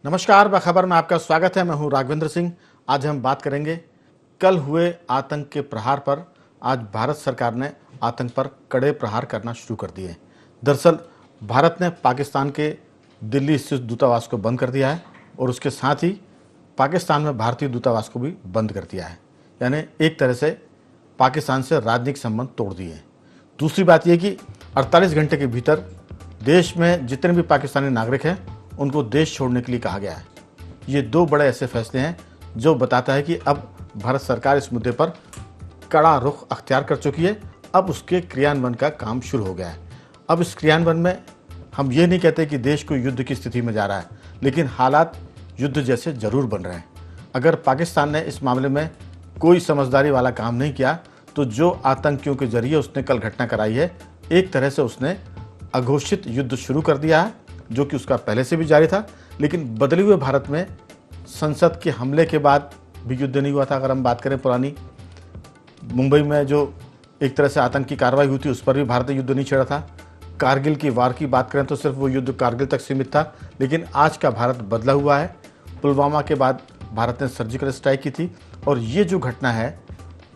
नमस्कार, बखबर में आपका स्वागत है। मैं हूं राघवेंद्र सिंह। आज हम बात करेंगे कल हुए आतंक के प्रहार पर। आज भारत सरकार ने आतंक पर कड़े प्रहार करना शुरू कर दिए। दरअसल भारत ने पाकिस्तान के दिल्ली स्थित दूतावास को बंद कर दिया है और उसके साथ ही पाकिस्तान में भारतीय दूतावास को भी बंद कर दिया है। यानी एक तरह से पाकिस्तान से राजनीतिक संबंध तोड़ दिए हैं। दूसरी बात यह कि 48 घंटे के भीतर देश में जितने भी पाकिस्तानी नागरिक हैं उनको देश छोड़ने के लिए कहा गया है। ये दो बड़े ऐसे फैसले हैं जो बताता है कि अब भारत सरकार इस मुद्दे पर कड़ा रुख अख्तियार कर चुकी है। अब उसके क्रियान्वयन का काम शुरू हो गया है। अब इस क्रियान्वयन में हम ये नहीं कहते कि देश को युद्ध की स्थिति में जा रहा है, लेकिन हालात युद्ध जैसे जरूर बन रहे हैं। अगर पाकिस्तान ने इस मामले में कोई समझदारी वाला काम नहीं किया तो जो आतंकियों के जरिए उसने कल घटना कराई है, एक तरह से उसने अघोषित युद्ध शुरू कर दिया है, जो कि उसका पहले से भी जारी था। लेकिन बदले हुए भारत में संसद के हमले के बाद भी युद्ध नहीं हुआ था। अगर हम बात करें पुरानी मुंबई में जो एक तरह से आतंकी कार्रवाई हुई थी, उस पर भी भारत ने युद्ध नहीं छेड़ा था। कारगिल की वार की बात करें तो सिर्फ वो युद्ध कारगिल तक सीमित था। लेकिन आज का भारत बदला हुआ है। पुलवामा के बाद भारत ने सर्जिकल स्ट्राइक की थी और ये जो घटना है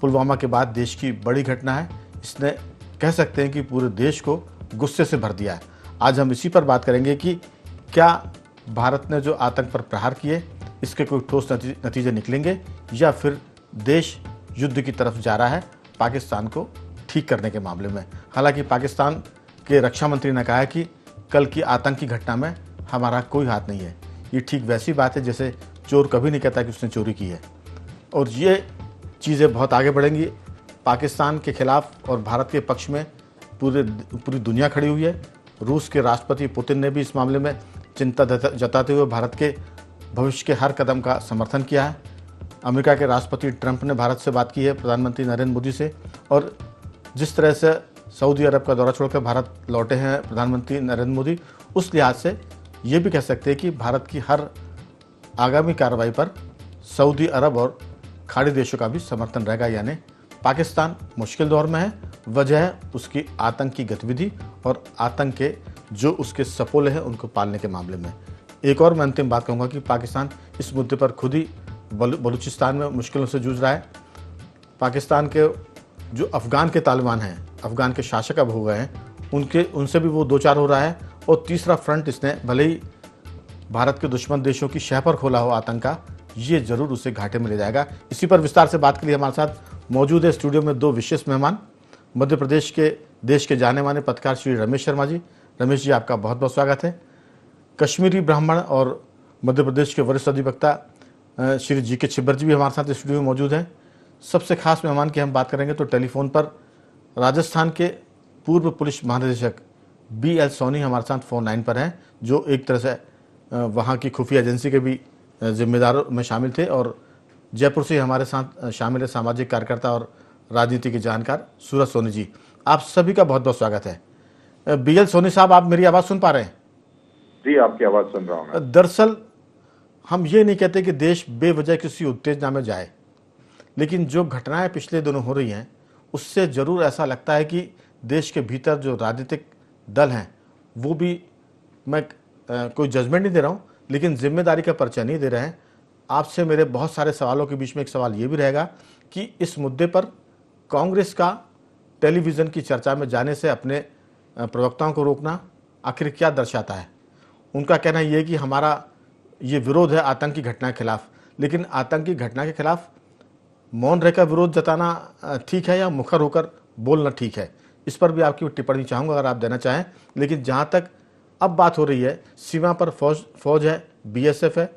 पुलवामा के बाद देश की बड़ी घटना है। इसने कह सकते हैं कि पूरे देश को गुस्से से भर दिया है। आज हम इसी पर बात करेंगे कि क्या भारत ने जो आतंक पर प्रहार किए इसके कोई ठोस नतीजे निकलेंगे या फिर देश युद्ध की तरफ जा रहा है पाकिस्तान को ठीक करने के मामले में। हालांकि पाकिस्तान के रक्षा मंत्री ने कहा है कि कल की आतंकी घटना में हमारा कोई हाथ नहीं है। ये ठीक वैसी बात है जैसे चोर कभी नहीं कहता कि उसने चोरी की है। और ये चीज़ें बहुत आगे बढ़ेंगी पाकिस्तान के खिलाफ और भारत के पक्ष में पूरी दुनिया खड़ी हुई है। रूस के राष्ट्रपति पुतिन ने भी इस मामले में चिंता जताते हुए भारत के भविष्य के हर कदम का समर्थन किया है। अमेरिका के राष्ट्रपति ट्रंप ने भारत से बात की है, प्रधानमंत्री नरेंद्र मोदी से। और जिस तरह से सऊदी अरब का दौरा छोड़कर भारत लौटे हैं प्रधानमंत्री नरेंद्र मोदी, उस लिहाज से ये भी कह सकते हैं कि भारत की हर आगामी कार्रवाई पर सऊदी अरब और खाड़ी देशों का भी समर्थन रहेगा। यानी पाकिस्तान मुश्किल दौर में है। वजह है उसकी आतंकी गतिविधि और आतंक के जो उसके सपोले हैं उनको पालने के मामले में। एक और मैं अंतिम बात कहूँगा कि पाकिस्तान इस मुद्दे पर खुद ही बलूचिस्तान में मुश्किलों से जूझ रहा है। पाकिस्तान के जो अफ़गान के तालिबान हैं, अफ़गान के शासक अब हो गए हैं, उनसे भी वो दो चार हो रहा है। और तीसरा फ्रंट इसने भले ही भारत के दुश्मन देशों की शह पर खोला हो आतंक का, ये जरूर उसे घाटे में ले जाएगा। इसी पर विस्तार से बात के लिए हमारे साथ मौजूद है स्टूडियो में दो विशेष मेहमान, मध्य प्रदेश के देश के जाने माने पत्रकार श्री रमेश शर्मा जी। रमेश जी, आपका बहुत बहुत स्वागत है। कश्मीरी ब्राह्मण और मध्य प्रदेश के वरिष्ठ अधिवक्ता श्री जी के छिब्बर जी भी हमारे साथ स्टूडियो में मौजूद हैं। सबसे खास मेहमान की हम बात करेंगे तो टेलीफोन पर राजस्थान के पूर्व पुलिस महानिदेशक BL सोनी हमारे साथ फ़ोन लाइन पर हैं, जो एक तरह से वहाँ की खुफिया एजेंसी के भी जिम्मेदारों में शामिल थे। और जयपुर से हमारे साथ शामिल है सामाजिक कार्यकर्ता और राजनीति के जानकार सूरज सोनी जी। आप सभी का बहुत बहुत स्वागत है। BL सोनी साहब, आप मेरी आवाज़ सुन पा रहे हैं? जी, आपकी आवाज़ सुन रहा हूँ। दरअसल हम ये नहीं कहते कि देश बेवजह किसी उत्तेजना में जाए, लेकिन जो घटनाएं पिछले दिनों हो रही हैं उससे ज़रूर ऐसा लगता है कि देश के भीतर जो राजनीतिक दल हैं वो भी, मैं कोई जजमेंट नहीं दे रहा हूँ, लेकिन जिम्मेदारी का परिचय नहीं दे रहे हैं। आपसे मेरे बहुत सारे सवालों के बीच में एक सवाल ये भी रहेगा कि इस मुद्दे पर कांग्रेस का टेलीविज़न की चर्चा में जाने से अपने प्रवक्ताओं को रोकना आखिर क्या दर्शाता है? उनका कहना यह है कि हमारा ये विरोध है आतंकी घटना के खिलाफ, लेकिन आतंकी घटना के खिलाफ मौन रहकर विरोध जताना ठीक है या मुखर होकर बोलना ठीक है? इस पर भी आपकी टिप्पणी चाहूँगा अगर आप देना चाहें। लेकिन जहाँ तक अब बात हो रही है, सीमा पर फौज है, BSF है।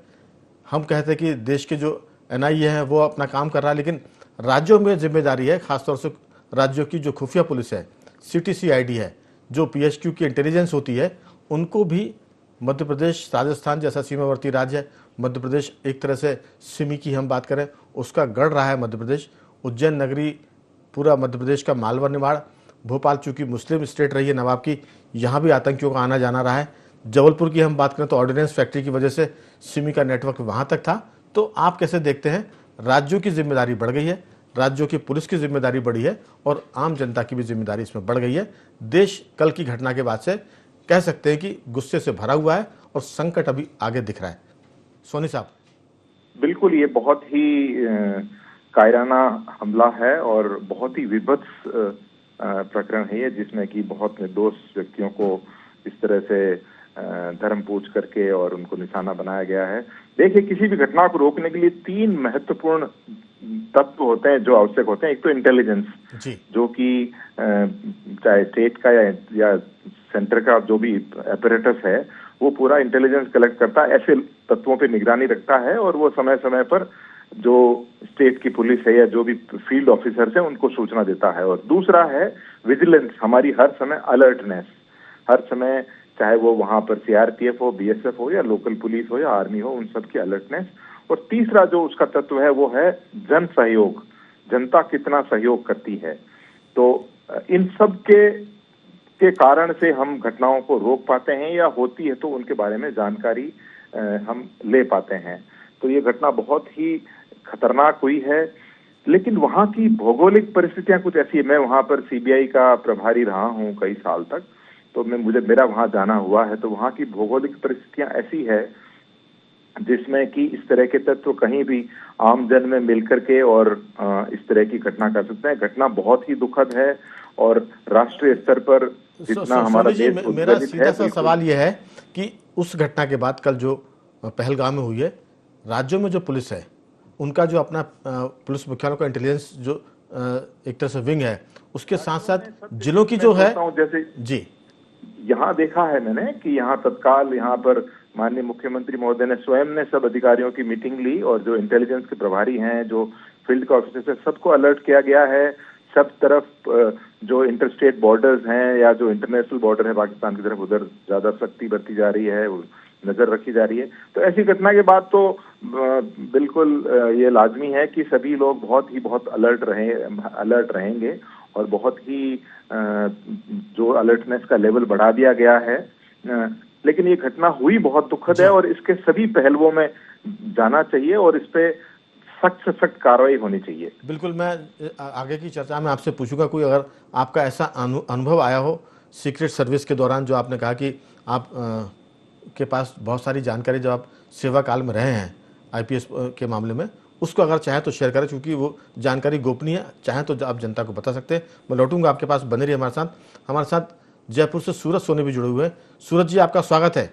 हम कहते हैं कि देश के जो NIA है वो अपना काम कर रहा है, लेकिन राज्यों में जिम्मेदारी है, खासतौर से राज्यों की जो खुफिया पुलिस है, CTCID है, जो PHQ की इंटेलिजेंस होती है, उनको भी मध्य प्रदेश, राजस्थान जैसा सीमावर्ती राज्य है, मध्य प्रदेश एक तरह से सिमी की हम बात करें उसका गढ़ रहा है मध्य प्रदेश। उज्जैन नगरी पूरा मध्य प्रदेश का मालवा निमाड़, भोपाल चूँकि मुस्लिम स्टेट रही है नवाब की, यहाँ भी आतंकियों का आना जाना रहा है। जबलपुर की हम बात करें तो ऑर्डिनेंस फैक्ट्री की वजह से सिमी का नेटवर्क वहाँ तक था। तो आप कैसे देखते हैं, राज्यों की जिम्मेदारी बढ़ गई है, राज्यों की पुलिस की जिम्मेदारी बढ़ी है और आम जनता की भी जिम्मेदारी इसमें बढ़ गई है। देश कल की घटना के बाद से कह सकते हैं कि गुस्से से भरा हुआ है और संकट अभी आगे दिख रहा है। सोनी साहब। बिल्कुल, ये बहुत ही कायराना हमला है और बहुत ही विभत्स प्रकरण है ये, जिसमें कि बहुत निर्दोष व्यक्तियों को इस तरह से धर्म पूछ करके और उनको निशाना बनाया गया है। देखिए, किसी भी घटना को रोकने के लिए 3 महत्वपूर्ण तत्व होते हैं जो आवश्यक होते हैं। एक तो इंटेलिजेंस, जो कि चाहे स्टेट का या सेंटर का जो भी एपरेटस है, वो पूरा इंटेलिजेंस कलेक्ट करता है, ऐसे तत्वों पे निगरानी रखता है और वो समय समय पर जो स्टेट की पुलिस है या जो भी फील्ड ऑफिसर्स हैं उनको सूचना देता है। और दूसरा है विजिलेंस, हमारी हर समय अलर्टनेस, हर समय चाहे वो वहां पर सीआरपीएफ हो, बीएसएफ हो या लोकल पुलिस हो या आर्मी हो, उन सब की अलर्टनेस। और तीसरा जो उसका तत्व है वो है जन सहयोग, जनता कितना सहयोग करती है। तो इन सब के कारण से हम घटनाओं को रोक पाते हैं या होती है तो उनके बारे में जानकारी हम ले पाते हैं। तो ये घटना बहुत ही खतरनाक हुई है, लेकिन वहां की भौगोलिक परिस्थितियां कुछ ऐसी है। मैं वहां पर सीबीआई का प्रभारी रहा हूं कई साल तक, तो मेरा वहां जाना हुआ है। तो वहां की भौगोलिक परिस्थितियां ऐसी है जिसमें कि इस तरह के तत्व कहीं भी आम जन में मिलकर के और इस तरह की घटना कर सकते हैं। घटना बहुत ही दुखद है और राष्ट्रीय स्तर पर जितना हमारा देश मेरा सीधा सा सवाल यह है कि उस घटना के बाद कल जो पहलगाम में हुई है, राज्यों में जो पुलिस है उनका जो अपना पुलिस मुख्यालयों का इंटेलिजेंस जो एक तरह से विंग है, उसके साथ साथ जिलों की जो है, जैसे जी यहाँ देखा है मैंने कि यहाँ तत्काल यहाँ पर माननीय मुख्यमंत्री महोदय ने स्वयं ने सब अधिकारियों की मीटिंग ली और जो इंटेलिजेंस के प्रभारी हैं, जो फील्ड के ऑफिसर्स हैं, सबको अलर्ट किया गया है। सब तरफ जो इंटर स्टेट बॉर्डर्स हैं या जो इंटरनेशनल बॉर्डर है पाकिस्तान की तरफ, उधर ज्यादा सख्ती बरती जा रही है, नजर रखी जा रही है। तो ऐसी घटना के बाद तो बिल्कुल ये लाजमी है कि सभी लोग बहुत अलर्ट रहेंगे और बहुत ही जो अलर्टनेस का लेवल बढ़ा दिया गया है। लेकिन ये घटना हुई बहुत दुखद है और इसके सभी पहलुओं में जाना चाहिए और इस पे सख्त से सख्त कार्रवाई होनी चाहिए। बिल्कुल, मैं आगे की चर्चा में आपसे पूछूंगा कोई अगर आपका ऐसा अनुभव आया हो सीक्रेट सर्विस के दौरान, जो आपने कहा कि आप के पास बहुत सारी जानकारी जब आप सेवा काल में रहे हैं आईपीएस के मामले में, उसको अगर चाहे तो शेयर करें, क्योंकि वो जानकारी गोपनीय है, चाहे तो आप जनता को बता सकते हैं। मैं लौटूंगा आपके पास, बने रहिए हमारे साथ जयपुर से सूरज सोनी भी जुड़े हुए हैं। सूरज जी, आपका स्वागत है।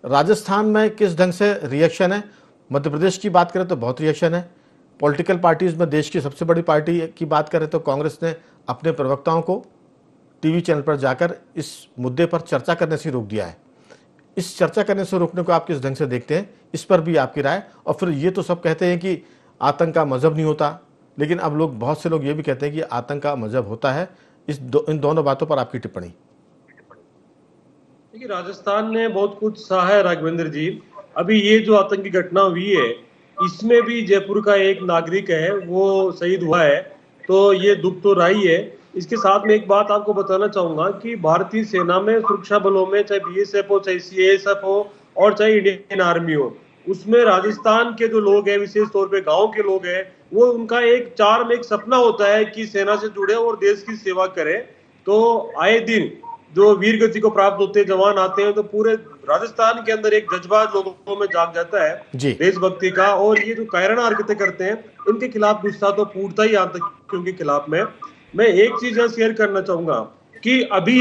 राजस्थान में किस ढंग से रिएक्शन है? मध्य प्रदेश की बात करें तो बहुत रिएक्शन है। पॉलिटिकल पार्टीज में देश की सबसे बड़ी पार्टी की बात करें तो कांग्रेस ने अपने प्रवक्ताओं को टीवी चैनल पर जाकर इस मुद्दे पर चर्चा करने से रोक दिया है। इस चर्चा करने से रोकने को आप किस ढंग से देखते हैं? इस पर भी आपकी राय। और फिर ये तो सब कहते हैं कि आतंक का मजहब नहीं होता, लेकिन अब लोग, बहुत से लोग ये भी कहते हैं कि आतंक का मजहब होता है। इन दोनों बातों पर आपकी टिप्पणी। देखिए, राजस्थान ने बहुत कुछ सहा है राघवेंद्र जी। अभी ये जो आतंकी घटना हुई है, इसमें भी जयपुर का एक नागरिक है वो शहीद हुआ है, तो ये दुख तो रहा ही है। इसके साथ में एक बात आपको बताना चाहूंगा कि भारतीय सेना में, सुरक्षा बलों में, चाहे बीएसएफ हो, चाहे सीएसएफ हो और चाहे इंडियन आर्मी हो, उसमें राजस्थान के जो लोग हैं, विशेष तौर पे गांव के लोग हैं, वो उनका एक चार्म, एक सपना होता है कि सेना से जुड़े और देश की सेवा करें। तो आए दिन जो वीर गति को प्राप्त होते जवान आते हैं, तो पूरे राजस्थान के अंदर एक जज्बा लोगों में जाग जाता है देशभक्ति का। और ये जो कायराना हरकतें करते हैं, इनके खिलाफ गुस्सा तो फूटता ही आतंकियों के खिलाफ में। मैं एक चीज यहाँ शेयर करना चाहूंगा कि अभी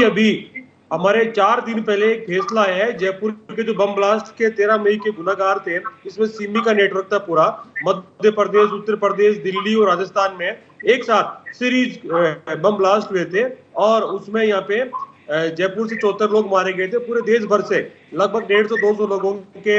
हमारे 4 दिन पहले एक फैसला है, जयपुर के जो बम ब्लास्ट के 13 मई के गुनाहगार थे, इसमें सिमी का नेटवर्क था पूरा, मध्य प्रदेश, उत्तर प्रदेश, दिल्ली और राजस्थान में एक साथ सीरीज बम ब्लास्ट हुए थे। और उसमें यहाँ पे जयपुर से 74 लोग मारे गए थे। पूरे देश भर से लगभग 150-200 लोगों के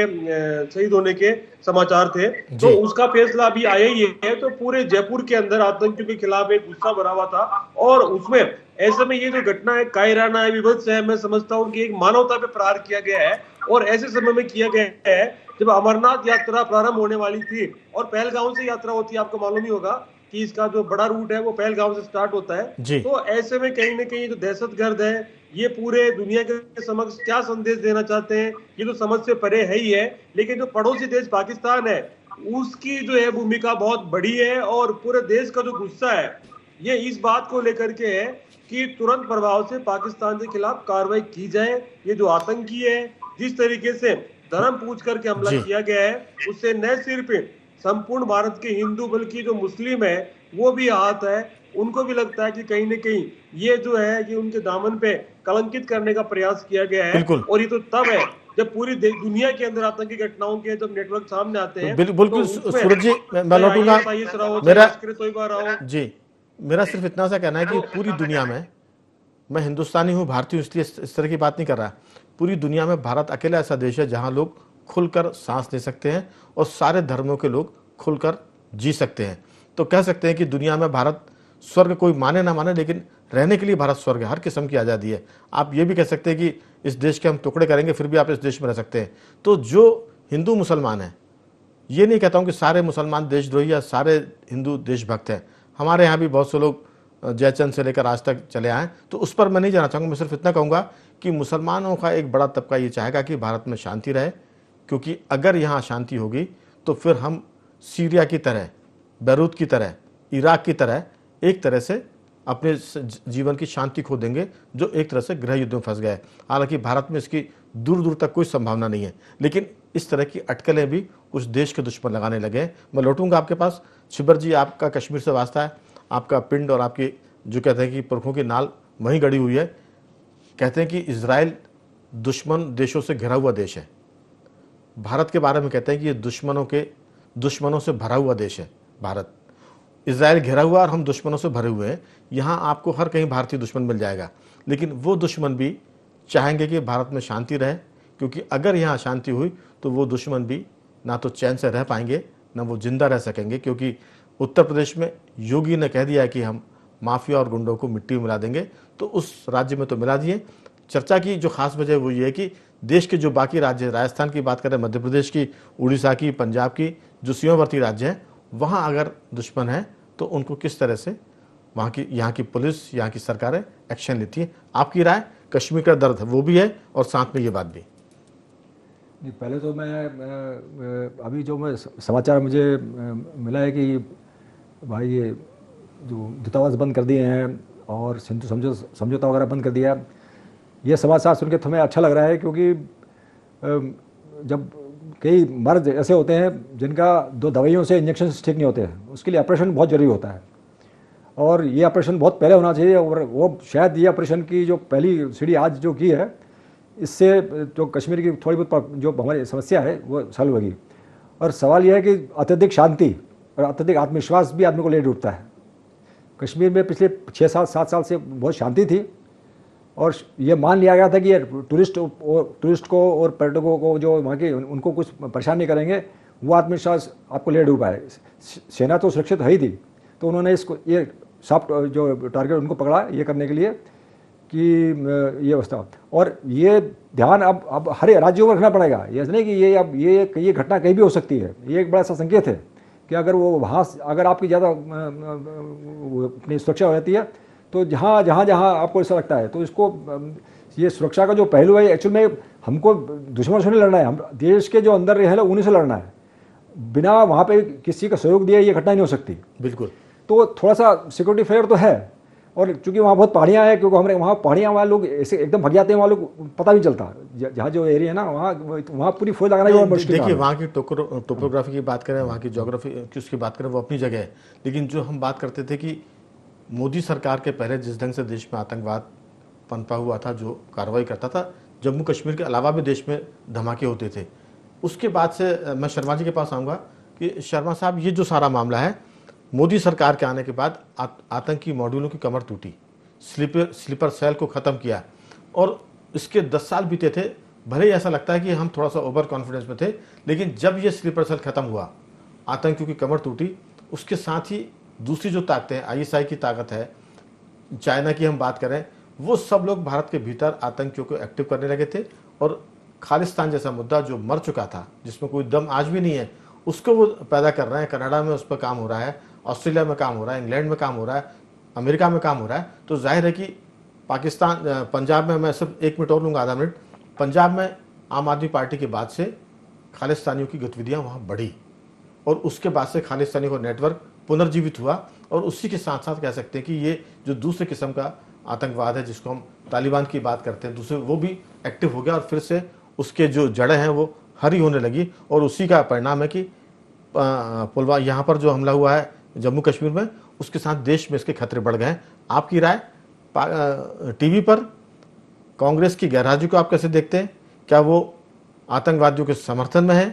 शहीद होने के समाचार थे। तो उसका फैसला अभी आया ही है। तो पूरे जयपुर के अंदर आतंकियों के खिलाफ एक गुस्सा भरा हुआ था और उसमें ऐसे में ये जो घटना है, कायराना है, विभत्स है, मैं समझता हूँ कि एक मानवता पे प्रहार किया गया है। और ऐसे समय में किया गया है जब अमरनाथ यात्रा प्रारंभ होने वाली थी और पहलगांव से यात्रा होती है। आपको मालूम ही होगा कि इसका जो बड़ा रूट है वो पहलगांव से स्टार्ट होता है। तो ऐसे में कहीं ना कहीं जो दहशतगर्द है, ये पूरे दुनिया के समक्ष क्या संदेश देना चाहते हैं, ये तो समझ से परे है ही है। लेकिन जो पड़ोसी देश पाकिस्तान है, उसकी जो है भूमिका बहुत बड़ी है और पूरे देश का जो गुस्सा है ये इस बात को लेकर के है कि तुरंत प्रभाव से पाकिस्तान के खिलाफ कार्रवाई की जाए। ये जो आतंकी है, जिस तरीके से धर्म पूछ करके हमला जी। किया गया है, उससे न सिर्फ संपूर्ण भारत के हिंदू बल्कि जो मुस्लिम है वो भी आहत है। उनको भी लगता है कि कहीं न कहीं ये जो है ये उनके दामन पे कलंकित करने का प्रयास किया गया है। बिल्कुल। और ये तो तब है जब पूरी दुनिया के अंदर आतंकी घटनाओं के जब नेटवर्क सामने आते हैं, बिल्कुल तो उसमें सूरज जी, मैं चाहे लौटूंगा। ISIS रहा हो, चाहे मेरा लश्कर ए तोयबा रहा हो। जी, मेरा सिर्फ इतना सा कहना है कि पूरी दुनिया में, मैं हिंदुस्तानी हूँ, भारतीय हूँ, इसलिए इस तरह की बात नहीं कर रहा। पूरी दुनिया में भारत अकेला ऐसा देश है जहां लोग खुलकर सांस ले सकते हैं और सारे धर्मों के लोग खुलकर जी सकते हैं। तो कह सकते हैं कि दुनिया में भारत स्वर्ग, कोई माने ना माने, लेकिन रहने के लिए भारत स्वर्ग है। हर किस्म की आज़ादी है। आप ये भी कह सकते हैं कि इस देश के हम टुकड़े करेंगे फिर भी आप इस देश में रह सकते हैं। तो जो हिंदू मुसलमान हैं, ये नहीं कहता हूँ कि सारे मुसलमान देशद्रोही या सारे हिंदू देशभक्त हैं। हमारे यहाँ भी बहुत से लोग जयचंद से लेकर आज तक चले आए, तो उस पर मैं नहीं जाना चाहूँगा। मैं सिर्फ इतना कहूँगा कि मुसलमानों का एक बड़ा तबका ये चाहेगा कि भारत में शांति रहे, क्योंकि अगर यहाँ शांति होगी तो फिर हम सीरिया की तरह, बैरूत की तरह, इराक की तरह एक तरह से अपने जीवन की शांति खो देंगे, जो एक तरह से गृह युद्ध में फंस गए। हालांकि भारत में इसकी दूर दूर तक कोई संभावना नहीं है, लेकिन इस तरह की अटकलें भी कुछ देश के दुश्मन लगाने लगे। मैं लौटूंगा आपके पास। छिबर जी, आपका कश्मीर से वास्ता है, आपका पिंड और आपकी जो कहते हैं कि पुरखों की नाल वहीं गड़ी हुई है। कहते हैं कि इजराइल दुश्मन देशों से घिरा हुआ देश है। भारत के बारे में कहते हैं कि ये दुश्मनों से भरा हुआ देश है भारत। इजराइल घिरा हुआ और हम दुश्मनों से भरे हुए हैं। यहाँ आपको हर कहीं भारतीय दुश्मन मिल जाएगा, लेकिन वो दुश्मन भी चाहेंगे कि भारत में शांति रहे, क्योंकि अगर यहाँ शांति हुई तो वो दुश्मन भी ना तो चैन से रह पाएंगे, ना वो जिंदा रह सकेंगे। क्योंकि उत्तर प्रदेश में योगी ने कह दिया है कि हम माफिया और गुंडों को मिट्टी में मिला देंगे, तो उस राज्य में तो मिला दिए। चर्चा की जो खास वजह वो ये है कि देश के जो बाकी राज्य, राजस्थान की बात करें, मध्य प्रदेश की, उड़ीसा की, पंजाब की, जो सीमावर्ती राज्य हैं, वहाँ अगर दुश्मन है तो उनको किस तरह से यहाँ की पुलिस, यहाँ की सरकारें एक्शन लेती है। आपकी राय? कश्मीर का दर्द है वो भी है और साथ में ये बात भी। नहीं, पहले तो मैं अभी जो मैं समाचार मुझे मिला है कि भाई ये जो दूतावास बंद कर दिए हैं और समझौता वगैरह बंद कर दिया, ये समाचार सुन के हमें अच्छा लग रहा है, क्योंकि जब कई मर्ज ऐसे होते हैं जिनका दो दवाइयों से इंजेक्शन ठीक नहीं होते हैं, उसके लिए ऑपरेशन बहुत ज़रूरी होता है। और ये ऑपरेशन बहुत पहले होना चाहिए, और वो शायद ये ऑपरेशन की जो पहली सीढ़ी आज जो की है, इससे जो कश्मीर की थोड़ी बहुत जो हमारी समस्या है वो सॉल्व होगी। और सवाल यह है कि अत्यधिक शांति और अत्यधिक आत्मविश्वास भी आदमी को ले डूबता है। कश्मीर में पिछले 6-7 साल से बहुत शांति थी, और ये मान लिया गया था कि ये टूरिस्ट को और पर्यटकों को जो वहाँ के उनको कुछ परेशान नहीं करेंगे। वो आत्मविश्वास आपको ले डूबा है। सेना तो सुरक्षित है ही थी, तो उन्होंने इसको ये सॉफ्ट जो टारगेट उनको पकड़ा ये करने के लिए कि ये अवस्था। और ये ध्यान अब हर राज्यों को रखना पड़ेगा। ये नहीं कि ये घटना कहीं भी हो सकती है। ये एक बड़ा सा संकेत है कि अगर वो वहाँ अगर आपकी ज़्यादा अपनी सुरक्षा हो जाती है, तो जहाँ आपको ऐसा लगता है, तो इसको ये सुरक्षा का जो पहलू है, एक्चुअल में हमको दुश्मन से नहीं लड़ना है, हम देश के जो अंदर रहे उन्हीं से लड़ना है। बिना वहाँ पे किसी का सहयोग दिए ये घटना नहीं हो सकती। बिल्कुल। तो थोड़ा सा सिक्योरिटी फेयर तो है, और चूंकि वहाँ बहुत पहाड़ियाँ हैं, क्योंकि हमारे वहाँ पहाड़ियाँ वाले लोग ऐसे एकदम भग जाते हैं, वहाँ लोग पता नहीं चलता। जहाँ जो एरिया है ना, वहाँ पूरी फौज लगाना भी बहुत मुश्किल है। देखिए, वहाँ की टोपोग्राफी की बात करें, वहाँ की ज्योग्राफी की उसकी बात करें, वो अपनी जगह है। लेकिन जो हम बात करते थे कि मोदी सरकार के पहले जिस ढंग से देश में आतंकवाद पनपा हुआ था, जो कार्रवाई करता था, जम्मू कश्मीर के अलावा भी देश में धमाके होते थे। उसके बाद से मैं शर्मा जी के पास आऊँगा कि शर्मा साहब, ये जो सारा मामला है, मोदी सरकार के आने के बाद आतंकी मॉड्यूलों की कमर टूटी, स्लीपर सेल को ख़त्म किया, और इसके 10 साल बीते थे। भले ही ऐसा लगता है कि हम थोड़ा सा ओवर कॉन्फिडेंस में थे, लेकिन जब ये स्लीपर सेल ख़त्म हुआ, आतंकियों की कमर टूटी, उसके साथ ही दूसरी जो ताकतें हैं, ISI की ताकत है, चाइना की हम बात करें, वो सब लोग भारत के भीतर आतंकियों को एक्टिव करने लगे थे। और खालिस्तान जैसा मुद्दा जो मर चुका था, जिसमें कोई दम आज भी नहीं है, उसको वो पैदा कर रहे हैं। कनाडा में उस पर काम हो रहा है, ऑस्ट्रेलिया में काम हो रहा है, इंग्लैंड में काम हो रहा है, अमेरिका में काम हो रहा है। तो जाहिर है कि पंजाब में, मैं सिर्फ 1 मिनट और लूँगा, आधा मिनट, पंजाब में आम आदमी पार्टी के बाद से खालिस्तानियों की गतिविधियाँ वहाँ बढ़ी, और उसके बाद से खालिस्तानियों का नेटवर्क पुनर्जीवित हुआ। और उसी के साथ साथ कह सकते हैं कि ये जो दूसरे किस्म का आतंकवाद है, जिसको हम तालिबान की बात करते हैं, दूसरे, वो भी एक्टिव हो गया, और फिर से उसके जो जड़ें हैं वो हरी होने लगी और उसी का परिणाम है कि पुलवामा यहाँ पर जो हमला हुआ है जम्मू कश्मीर में, उसके साथ देश में इसके खतरे बढ़ गए हैं। आपकी राय, टीवी पर कांग्रेस की गैरहाजिरी को आप कैसे देखते हैं? क्या वो आतंकवादियों के समर्थन में है?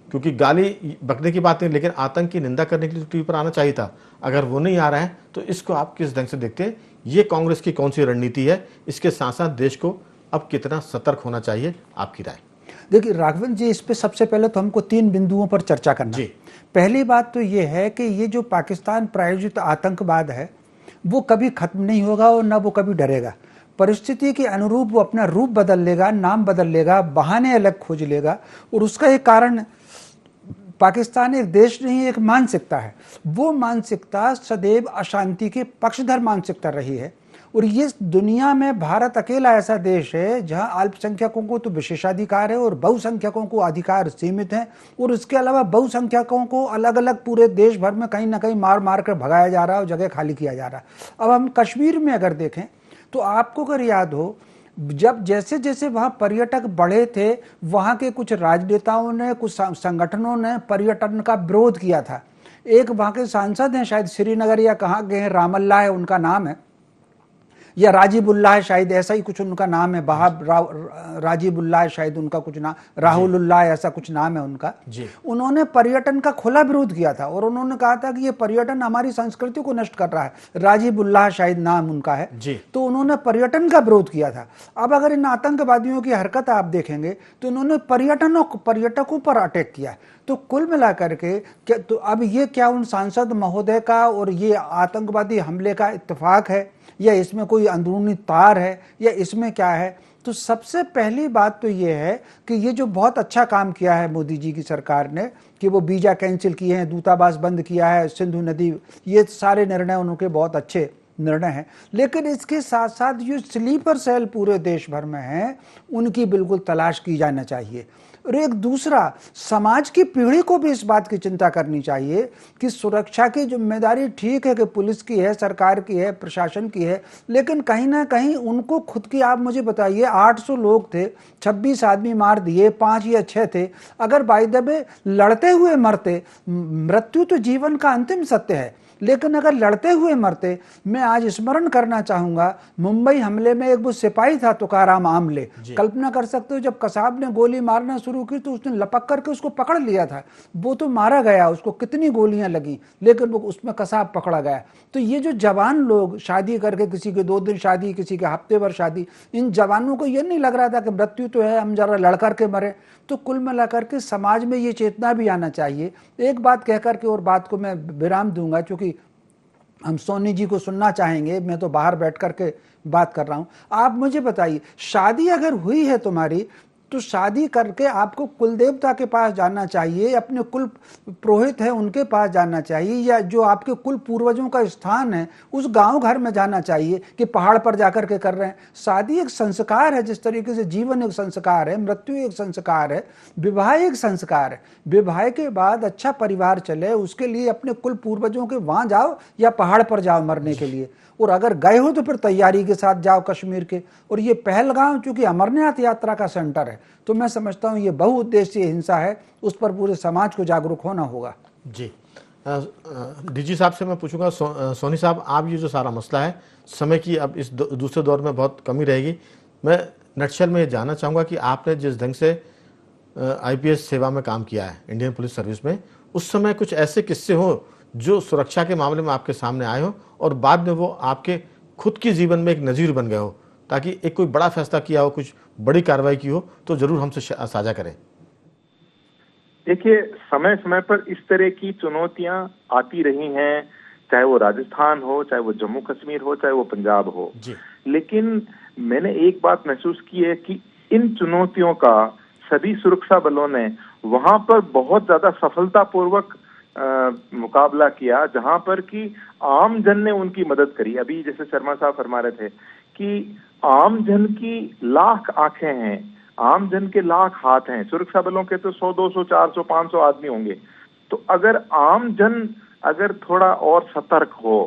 क्योंकि गाली बकने की बात नहीं, लेकिन आतंक की निंदा करने के लिए टीवी पर आना चाहिए था। अगर वो नहीं आ रहा है तो इसको आप किस ढंग से देखते हैं? ये कांग्रेस की कौन सी रणनीति है? इसके साथ साथ देश को अब कितना सतर्क होना चाहिए, आपकी राय? देखिए राघवेंद्र जी, इस पे सबसे पहले तो हमको 3 बिंदुओं पर चर्चा करना है। पहली बात तो ये है कि ये जो पाकिस्तान प्रायोजित आतंकवाद है वो कभी खत्म नहीं होगा और ना वो कभी डरेगा। परिस्थिति के अनुरूप वो अपना रूप बदल लेगा, नाम बदल लेगा, बहाने अलग खोज लेगा। और उसका एक कारण, पाकिस्तान एक देश नहीं, एक मानसिकता है। वो मानसिकता सदैव अशांति के पक्षधर मानसिकता रही है। और ये दुनिया में भारत अकेला ऐसा देश है जहां अल्पसंख्यकों को तो विशेषाधिकार है और बहुसंख्यकों को अधिकार सीमित हैं। और इसके अलावा बहुसंख्यकों को अलग अलग पूरे देश भर में कहीं ना कहीं मार मार कर भगाया जा रहा है और जगह खाली किया जा रहा है। अब हम कश्मीर में अगर देखें तो आपको अगर याद हो, जब जैसे जैसे वहाँ पर्यटक बढ़े थे, वहाँ के कुछ राजनेताओं ने, कुछ संगठनों ने पर्यटन का विरोध किया था। एक वहाँ के सांसद हैं, शायद श्रीनगर या कहाँ गए हैं, रामल्ला है उनका नाम है, या राजीबुल्लाह है शायद, ऐसा ही कुछ उनका नाम है, राजीबुल्लाह है शायद उनका कुछ नाम, राहुलुल्लाह ऐसा कुछ नाम है उनका। उन्होंने पर्यटन का खुला विरोध किया था और उन्होंने कहा था कि ये पर्यटन हमारी संस्कृति को नष्ट कर रहा है। राजीबुल्लाह शायद नाम उनका है। तो उन्होंने पर्यटन का विरोध किया था। अब अगर इन आतंकवादियों की हरकत आप देखेंगे तो उन्होंने पर्यटकों पर अटैक किया। तो कुल मिलाकर के तो अब ये क्या उन सांसद महोदय का और ये आतंकवादी हमले का इत्तेफाक है, या इसमें कोई अंदरूनी तार है, या इसमें क्या है? तो सबसे पहली बात तो ये है कि ये जो बहुत अच्छा काम किया है मोदी जी की सरकार ने कि वो वीजा कैंसिल किए हैं, दूतावास बंद किया है, सिंधु नदी, ये सारे निर्णय उनके बहुत अच्छे निर्णय हैं। लेकिन इसके साथ साथ जो स्लीपर सेल पूरे देश भर में हैं उनकी बिल्कुल तलाश की जाना चाहिए। और एक दूसरा, समाज की पीढ़ी को भी इस बात की चिंता करनी चाहिए कि सुरक्षा की जिम्मेदारी ठीक है कि पुलिस की है, सरकार की है, प्रशासन की है, लेकिन कहीं ना कहीं उनको खुद की, आप मुझे बताइए, 800 लोग थे, 26 आदमी मार दिए, 5 या 6 थे। अगर बाय द वे लड़ते हुए मरते, मृत्यु तो जीवन का अंतिम सत्य है, लेकिन अगर लड़ते हुए मरते, मैं आज स्मरण करना चाहूंगा मुंबई हमले में एक वो सिपाही था तुकाराम आमले, कल्पना कर सकते हो, जब कसाब ने गोली मारना शुरू की तो उसने लपक करके उसको पकड़ लिया था। वो तो मारा गया, उसको कितनी गोलियां लगी, लेकिन वो उसमें कसाब पकड़ा गया। तो ये जो जवान लोग शादी करके, किसी के 2 दिन शादी, किसी के हफ्ते भर शादी, इन जवानों को ये नहीं लग रहा था कि मृत्यु तो है, हम जरा लड़ करके मरे। तो कुल मिलाकर के समाज में ये चेतना भी आना चाहिए। एक बात कहकर के और बात को मैं विराम दूंगा, क्योंकि हम सोनी जी को सुनना चाहेंगे, मैं तो बाहर बैठ करके बात कर रहा हूं। आप मुझे बताइए, शादी अगर हुई है तुम्हारी तो शादी करके आपको कुल देवता के पास जाना चाहिए, अपने कुल पुरोहित है उनके पास जाना चाहिए, या जो आपके कुल पूर्वजों का स्थान है उस गांव घर में जाना चाहिए कि पहाड़ पर जाकर के कर रहे हैं। शादी एक संस्कार है, जिस तरीके से जीवन एक संस्कार है, मृत्यु एक संस्कार है, विवाह एक संस्कार है। विवाह के बाद अच्छा परिवार चले उसके लिए अपने कुल पूर्वजों के वहां जाओ या पहाड़ पर जाओ मरने के लिए। और अगर गए हो तो फिर तैयारी के साथ जाओ कश्मीर के। और ये पहलगाम चूंकि अमरनाथ यात्रा का सेंटर है, तो मैं समझता हूँ ये बहुउद्देशीय हिंसा है, उस पर पूरे समाज को जागरूक होना होगा। जी, डीजी साहब से मैं पूछूंगा, सोनी साहब, आप ये जो सारा मसला है, समय की अब इस दूसरे दौर में बहुत कमी रहेगी, मैं नटशल में ये जानना चाहूँगा कि आपने जिस ढंग से IPS सेवा में काम किया है, इंडियन पुलिस सर्विस में, उस समय कुछ ऐसे किस्से हो जो सुरक्षा के मामले में आपके सामने आए हो और बाद में वो आपके खुद के जीवन में एक नज़ीर बन गए हो, ताकि एक कोई बड़ा फैसला किया हो, कुछ बड़ी कार्रवाई की हो, तो जरूर हमसे साझा करें। देखिए, समय समय पर इस तरह की चुनौतियां आती रही हैं, चाहे वो राजस्थान हो, चाहे वो जम्मू कश्मीर हो, चाहे वो पंजाब हो। लेकिन मैंने एक बात महसूस की है कि इन चुनौतियों का सभी सुरक्षा बलों ने वहां पर बहुत ज्यादा सफलतापूर्वक मुकाबला किया, जहां पर कि आम जन ने उनकी मदद करी। अभी जैसे शर्मा साहब फरमा रहे थे कि आम जन की लाख आंखें हैं, आम जन के लाख हाथ हैं, सुरक्षा बलों के तो 100, 200, 400, 500 आदमी होंगे। तो अगर आम जन अगर थोड़ा और सतर्क हो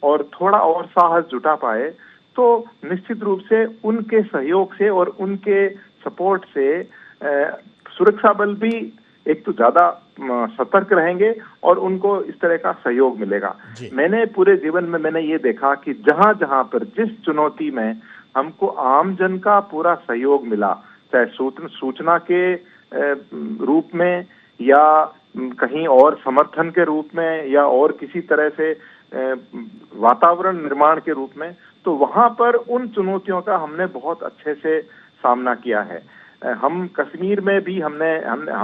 और थोड़ा और साहस जुटा पाए, तो निश्चित रूप से उनके सहयोग से और उनके सपोर्ट से सुरक्षा बल भी एक तो ज्यादा सतर्क रहेंगे और उनको इस तरह का सहयोग मिलेगा। मैंने पूरे जीवन में मैंने ये देखा कि जहां जहां पर जिस चुनौती में हमको आम जन का पूरा सहयोग मिला, चाहे सूचना के रूप में या कहीं और समर्थन के रूप में या और किसी तरह से वातावरण निर्माण के रूप में, तो वहां पर उन चुनौतियों का हमने बहुत अच्छे से सामना किया है। हम कश्मीर में भी हम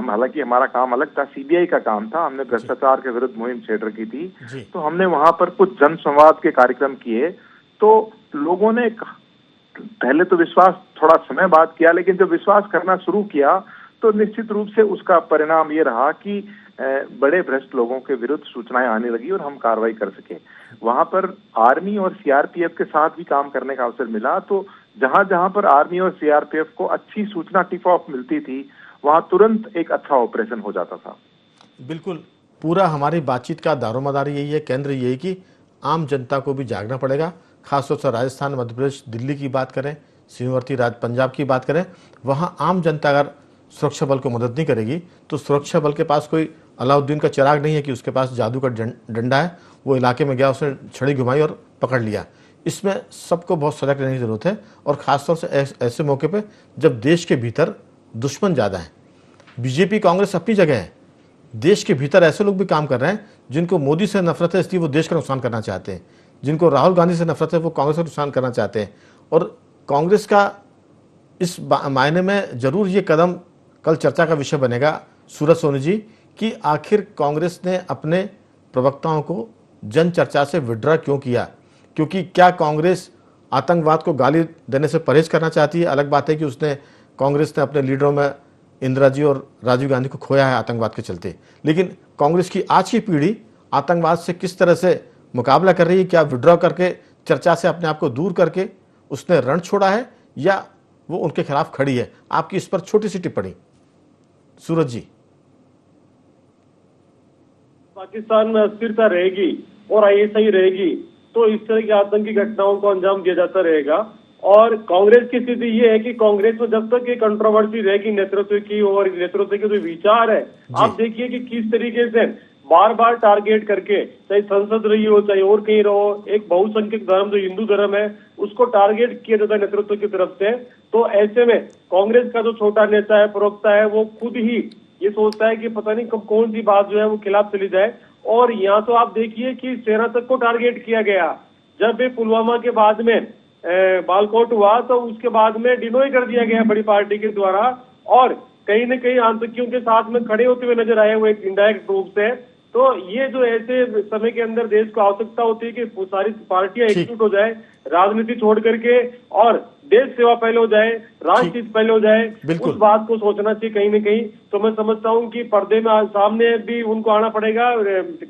हालांकि हमारा काम अलग था, सीबीआई का काम था, हमने भ्रष्टाचार के विरुद्ध मुहिम छेड़ रखी थी, तो हमने वहां पर कुछ जन संवाद के कार्यक्रम किए। तो लोगों ने पहले तो विश्वास थोड़ा समय बाद किया, लेकिन जब विश्वास करना शुरू किया तो निश्चित रूप से उसका परिणाम ये रहा कि बड़े भ्रष्ट लोगों के विरुद्ध सूचनाएं आने लगी और हम कार्रवाई कर सके। वहां पर आर्मी और सीआरपीएफ के साथ भी काम करने का अवसर मिला, तो जहां जहां पर आर्मी और सीआरपीएफ को अच्छी सूचना टिप ऑफ मिलती थी, वहां तुरंत एक अच्छा ऑपरेशन हो जाता था। बिल्कुल, पूरा हमारी बातचीत का दारोमदार यही है, केंद्र यही कि आम जनता को भी जागना पड़ेगा। खासतौर से राजस्थान, मध्य प्रदेश, दिल्ली की बात करें, सीमावर्ती राज्य पंजाब की बात करें, वहां आम जनता अगर सुरक्षा बल को मदद नहीं करेगी तो सुरक्षा बल के पास कोई अलाउद्दीन का चिराग नहीं है कि उसके पास जादू का डंडा है, वो इलाके में गया, उसने छड़ी घुमाई और पकड़ लिया। इसमें सबको बहुत सजग रहने की जरूरत है, और खासतौर से ऐसे मौके पे जब देश के भीतर दुश्मन ज़्यादा है। बीजेपी कांग्रेस अपनी जगह है, देश के भीतर ऐसे लोग भी काम कर रहे हैं जिनको मोदी से नफरत है, इसलिए वो देश का नुकसान करना चाहते हैं। जिनको राहुल गांधी से नफरत है वो कांग्रेस का नुकसान करना चाहते हैं। और कांग्रेस का इस मायने में जरूर ये कदम कल चर्चा का विषय बनेगा, सूरज सोनी जी, कि आखिर कांग्रेस ने अपने प्रवक्ताओं को जन चर्चा से विड्रॉ क्यों किया। क्योंकि क्या कांग्रेस आतंकवाद को गाली देने से परहेज करना चाहती है? अलग बात है कि कांग्रेस ने अपने लीडरों में इंदिरा जी और राजीव गांधी को खोया है आतंकवाद के चलते, लेकिन कांग्रेस की आज की पीढ़ी आतंकवाद से किस तरह से मुकाबला कर रही है? क्या विड्रॉ करके चर्चा से अपने आप को दूर करके उसने रण छोड़ा है, या वो उनके खिलाफ खड़ी है? आपकी इस पर छोटी सी टिप्पणी सूरज जी। पाकिस्तान में अस्थिरता रहेगी और ऐसा ही रहेगी तो इस तरह की आतंकी घटनाओं को अंजाम दिया जाता रहेगा। और कांग्रेस की स्थिति ये है कि कांग्रेस में जब तक ये कंट्रोवर्सी रहेगी नेतृत्व की और नेतृत्व के जो विचार है, आप देखिए कि किस तरीके से बार बार टारगेट करके, चाहे संसद रही हो चाहे और कहीं रहो, एक बहुसंख्यक धर्म जो हिंदू धर्म है उसको टारगेट किया जाता है नेतृत्व की तरफ से। तो ऐसे में कांग्रेस का जो छोटा नेता है, प्रवक्ता है, वो खुद ही ये सोचता है कि पता नहीं कब कौन सी बात जो है वो खिलाफ चली जाए। और यहाँ तो आप देखिए कि सेना तक को टारगेट किया गया। जब भी पुलवामा के बाद में बालाकोट हुआ तो उसके बाद में डिनोय कर दिया गया बड़ी पार्टी के द्वारा, और कहीं न कहीं आतंकियों के साथ में खड़े होते हुए नजर आए हुए इनडायरेक्ट रूप से। तो ये जो ऐसे समय के अंदर देश को आवश्यकता होती है कि सारी पार्टियां एकजुट हो जाए, राजनीति छोड़ करके, और देश सेवा पहले हो जाए, राष्ट्र हित पहले हो जाए, उस बात को सोचना चाहिए कहीं न कहीं। तो मैं समझता हूँ कि पर्दे में सामने भी उनको आना पड़ेगा,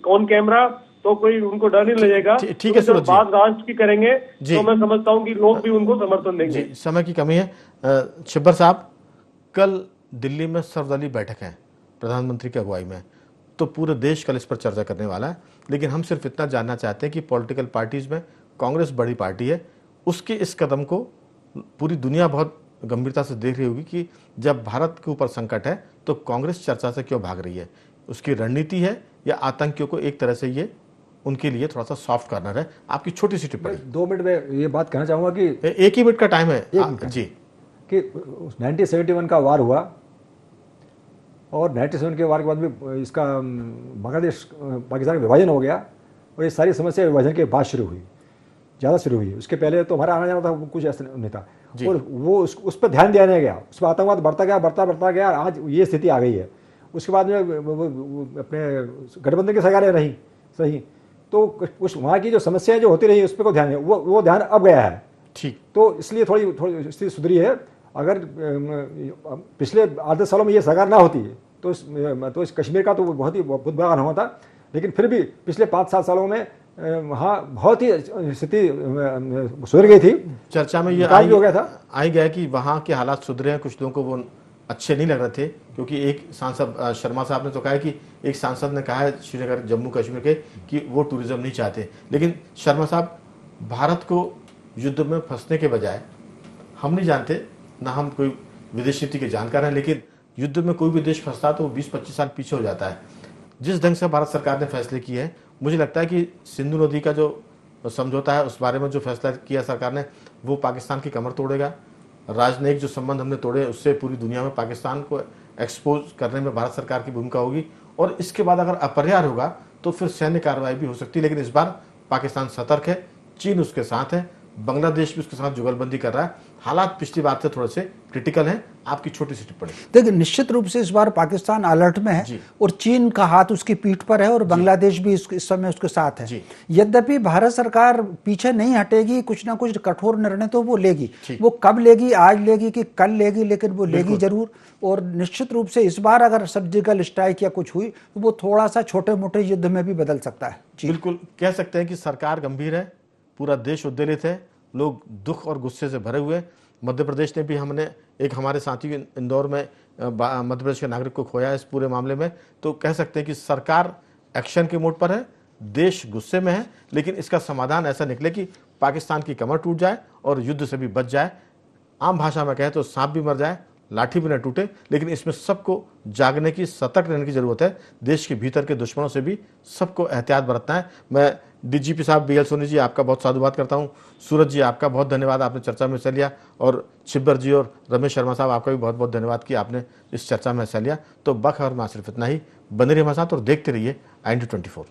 ऑन कैमरा, तो कोई उनको डर नहीं लगेगा। ठीक है सूरज जी, बात राष्ट्र की करेंगे तो मैं समझता हूँ कि लोग भी उनको समर्थन देंगे। समय की कमी है। छिब्बर साहब, कल दिल्ली में सर्वदलीय बैठक है प्रधानमंत्री की अगुवाई में, तो पूरे देश कल इस पर चर्चा करने वाला है, लेकिन हम सिर्फ इतना जानना चाहते हैं कि पॉलिटिकल पार्टीज में कांग्रेस बड़ी पार्टी है, उसके इस कदम को पूरी दुनिया बहुत गंभीरता से देख रही होगी कि जब भारत के ऊपर संकट है तो कांग्रेस चर्चा से क्यों भाग रही है? उसकी रणनीति है या आतंकियों को एक तरह से ये उनके लिए थोड़ा सा सॉफ्ट कॉर्नर है? आपकी छोटी सी टिप्पणी। 2 मिनट में ये बात कहना चाहूंगा कि एक ही मिनट का टाइम है जी, कि 1971 का वार हुआ और 97 के वार के बाद भी इसका बांग्लादेश पाकिस्तान का विभाजन हो गया, और ये सारी समस्या विभाजन के बाद शुरू हुई, ज़्यादा शुरू हुई। उसके पहले तो हमारा आना जाना था, कुछ ऐसा नहीं था, और वो उस पर ध्यान दिया नहीं गया। उस पर आतंकवाद बढ़ता गया, आज ये स्थिति आ गई है। उसके बाद में अपने गठबंधन की सरकारें रही सही, तो उस वहाँ की जो समस्याएं जो होती रही उस पर को ध्यान वो ध्यान अब गया है। ठीक, तो इसलिए थोड़ी स्थिति सुधरी है। अगर पिछले 8-10 सालों में ये सरकार ना होती तो इस कश्मीर का तो बहुत बड़ा अनुभव था, लेकिन फिर भी पिछले 5-7 सालों में वहाँ बहुत ही स्थिति सुधर गई थी। चर्चा में ये हो गया था, आई गया कि वहाँ के हालात सुधरे हैं, कुछ लोगों को वो अच्छे नहीं लग रहे थे, क्योंकि एक सांसद शर्मा साहब ने तो कहा है कि एक सांसद ने कहा है श्रीनगर जम्मू कश्मीर के कि वो टूरिज्म नहीं चाहते। लेकिन शर्मा साहब, भारत को युद्ध में फंसने के बजाय, हम नहीं जानते, ना हम कोई विदेश नीति के जानकार हैं, लेकिन युद्ध में कोई भी देश फंसता है तो वो 20-25 साल पीछे हो जाता है। जिस ढंग से भारत सरकार ने फैसले किए हैं, मुझे लगता है कि सिंधु नदी का जो समझौता है उस बारे में जो फैसला किया सरकार ने, वो पाकिस्तान की कमर तोड़ेगा। राजनयिक जो संबंध हमने तोड़े, उससे पूरी दुनिया में पाकिस्तान को एक्सपोज करने में भारत सरकार की भूमिका होगी। और इसके बाद अगर अपरिहार्य होगा तो फिर सैन्य कार्रवाई भी हो सकती है। लेकिन इस बार पाकिस्तान सतर्क है, चीन उसके साथ है, बांग्लादेश भी उसके साथ जुगलबंदी कर रहा है। हालात पिछली बार से थोड़े से क्रिटिकल हैं। आपकी छोटी सी टिप्पणी। देखिए, निश्चित रूप से इस बार पाकिस्तान अलर्ट में है और चीन का हाथ उसकी पीठ पर है और बांग्लादेश भी इस समय उसके साथ है। यद्यपि भारत सरकार पीछे नहीं हटेगी, कुछ ना कुछ कठोर निर्णय तो वो लेगी। वो कब लेगी, आज लेगी कि कल लेगी, लेकिन वो लेगी जरूर। और निश्चित रूप से इस बार अगर सर्जिकल स्ट्राइक या कुछ हुई तो वो थोड़ा सा छोटे मोटे युद्ध में भी बदल सकता है। बिल्कुल कह सकते हैं कि सरकार गंभीर है, पूरा देश उद्वेलित है, लोग दुख और गुस्से से भरे हुए। मध्य प्रदेश ने भी, हमने एक हमारे साथी इंदौर में मध्य प्रदेश के नागरिक को खोया है इस पूरे मामले में। तो कह सकते हैं कि सरकार एक्शन के मोड पर है, देश गुस्से में है, लेकिन इसका समाधान ऐसा निकले कि पाकिस्तान की कमर टूट जाए और युद्ध से भी बच जाए। आम भाषा में कहे तो सांप भी मर जाए, लाठी भी न टूटे। लेकिन इसमें सबको जागने की, सतर्क रहने की जरूरत है। देश के भीतर के दुश्मनों से भी सबको एहतियात बरतना है। मैं डीजीपी साहब BL सोनी जी, आपका बहुत साधुवाद करता हूं। सूरज जी, आपका बहुत धन्यवाद, आपने चर्चा में हिस्सा लिया। और छिब्बर जी और रमेश शर्मा साहब, आपका भी बहुत बहुत धन्यवाद कि आपने इस चर्चा में हिस्सा लिया। तो बखबर में सिर्फ इतना ही। बने रहिए हमारे साथ और देखते रहिए IND24।